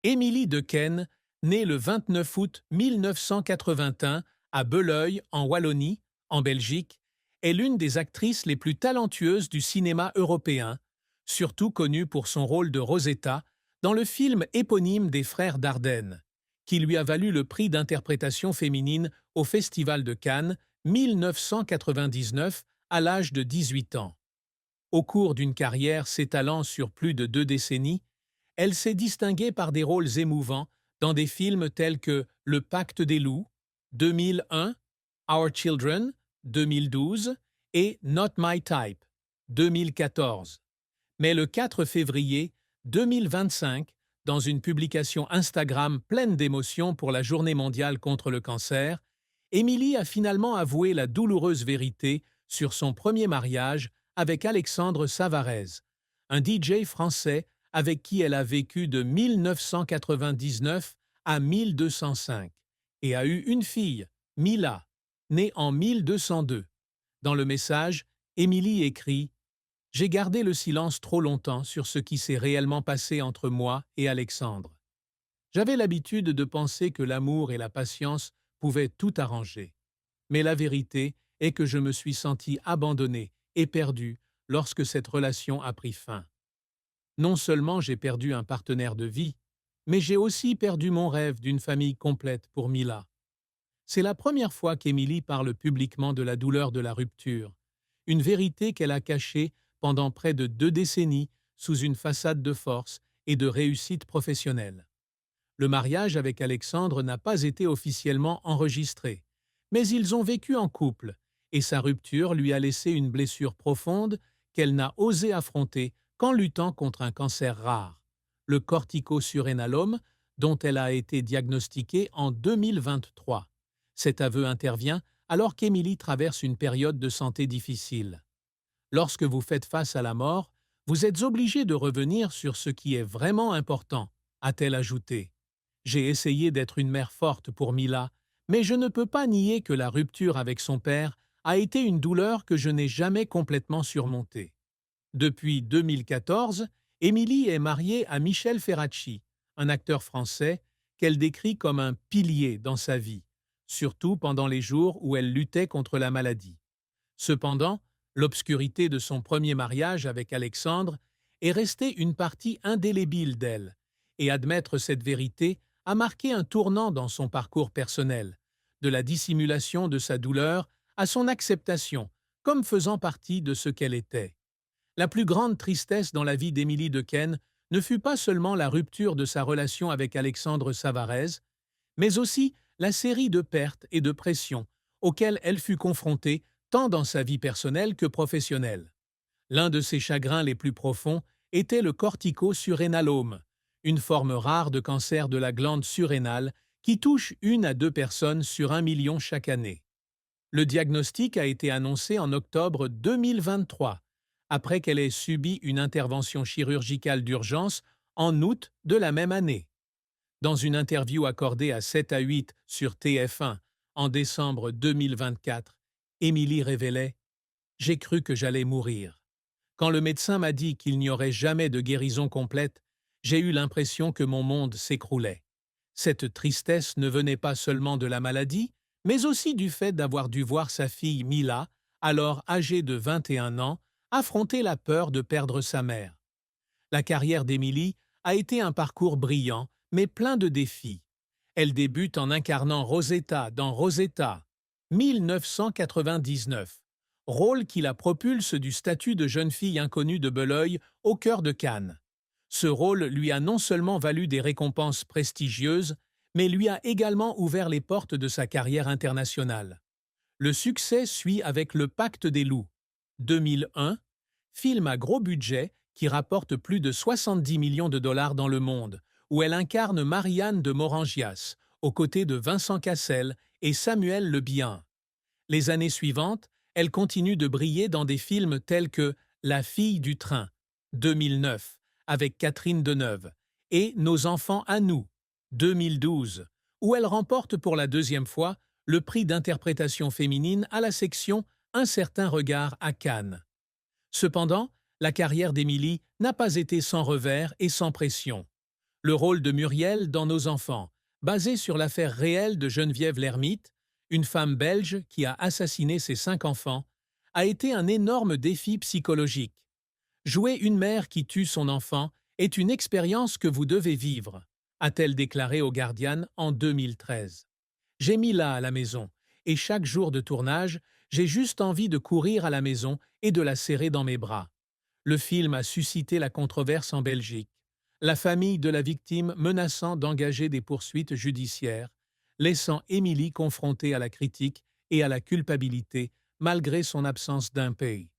Émilie Dequesne, née le 29 août 1981 à Belœil, en Wallonie, en Belgique, est l'une des actrices les plus talentueuses du cinéma européen, surtout connue pour son rôle de Rosetta dans le film éponyme des frères Dardenne, qui lui a valu le prix d'interprétation féminine au Festival de Cannes 1999 à l'âge de 18 ans. Au cours d'une carrière s'étalant sur plus de 2 décennies, elle s'est distinguée par des rôles émouvants dans des films tels que Le Pacte des loups, 2001, Our Children, 2012 et Not My Type, 2014. Mais le 4 février 2025, dans une publication Instagram pleine d'émotions pour la Journée mondiale contre le cancer, Émilie a finalement avoué la douloureuse vérité sur son premier mariage avec Alexandre Savarez, un DJ français avec qui elle a vécu de 1999 à 1205 et a eu une fille, Mila, née en 1202. Dans le message, Émilie écrit « J'ai gardé le silence trop longtemps sur ce qui s'est réellement passé entre moi et Alexandre. J'avais l'habitude de penser que l'amour et la patience pouvaient tout arranger. Mais la vérité est que je me suis senti abandonné et perdu lorsque cette relation a pris fin. Non seulement j'ai perdu un partenaire de vie, mais j'ai aussi perdu mon rêve d'une famille complète pour Mila. » C'est la première fois qu'Émilie parle publiquement de la douleur de la rupture, une vérité qu'elle a cachée pendant près de 2 décennies sous une façade de force et de réussite professionnelle. Le mariage avec Alexandre n'a pas été officiellement enregistré, mais ils ont vécu en couple, et sa rupture lui a laissé une blessure profonde qu'elle n'a osé affronter qu'en luttant contre un cancer rare, le corticosurénalome, dont elle a été diagnostiquée en 2023. Cet aveu intervient alors qu'Émilie traverse une période de santé difficile. Lorsque vous faites face à la mort, vous êtes obligé de revenir sur ce qui est vraiment important, a-t-elle ajouté. J'ai essayé d'être une mère forte pour Mila, mais je ne peux pas nier que la rupture avec son père a été une douleur que je n'ai jamais complètement surmontée. Depuis 2014, Émilie est mariée à Michel Ferracci, un acteur français qu'elle décrit comme un pilier dans sa vie, surtout pendant les jours où elle luttait contre la maladie. Cependant, l'obscurité de son premier mariage avec Alexandre est restée une partie indélébile d'elle, et admettre cette vérité a marqué un tournant dans son parcours personnel, de la dissimulation de sa douleur à son acceptation, comme faisant partie de ce qu'elle était. La plus grande tristesse dans la vie d'Émilie Dequesne ne fut pas seulement la rupture de sa relation avec Alexandre Savarez, mais aussi la série de pertes et de pressions auxquelles elle fut confrontée tant dans sa vie personnelle que professionnelle. L'un de ses chagrins les plus profonds était le corticosurénalome, une forme rare de cancer de la glande surrénale qui touche 1 à 2 personnes sur 1 million chaque année. Le diagnostic a été annoncé en octobre 2023, après qu'elle ait subi une intervention chirurgicale d'urgence en août de la même année. Dans une interview accordée à 7 à 8 sur TF1 en décembre 2024, Émilie révélait « J'ai cru que j'allais mourir. Quand le médecin m'a dit qu'il n'y aurait jamais de guérison complète, j'ai eu l'impression que mon monde s'écroulait. Cette tristesse ne venait pas seulement de la maladie, mais aussi du fait d'avoir dû voir sa fille Mila, alors âgée de 21 ans, affronter la peur de perdre sa mère. La carrière d'Émilie a été un parcours brillant, mais plein de défis. Elle débute en incarnant Rosetta dans Rosetta, 1999, rôle qui la propulse du statut de jeune fille inconnue de Belœil au cœur de Cannes. Ce rôle lui a non seulement valu des récompenses prestigieuses, mais lui a également ouvert les portes de sa carrière internationale. Le succès suit avec Le Pacte des loups, 2001, film à gros budget qui rapporte plus de 70 millions de dollars dans le monde, où elle incarne Marianne de Morangias, aux côtés de Vincent Cassel et Samuel Le Bihan. Les années suivantes, elle continue de briller dans des films tels que La fille du train, 2009, avec Catherine Deneuve, et Nos enfants à nous, 2012, où elle remporte pour la deuxième fois le prix d'interprétation féminine à la section Un certain regard à Cannes. Cependant, la carrière d'Émilie n'a pas été sans revers et sans pression. Le rôle de Muriel dans Nos enfants, basé sur l'affaire réelle de Geneviève Lhermitte, une femme belge qui a assassiné ses 5 enfants, a été un énorme défi psychologique. Jouer une mère qui tue son enfant est une expérience que vous devez vivre, a-t-elle déclaré au Guardian en 2013. J'ai mis là à la maison, et chaque jour de tournage, j'ai juste envie de courir à la maison et de la serrer dans mes bras. Le film a suscité la controverse en Belgique, la famille de la victime menaçant d'engager des poursuites judiciaires, laissant Émilie confrontée à la critique et à la culpabilité malgré son absence d'impay.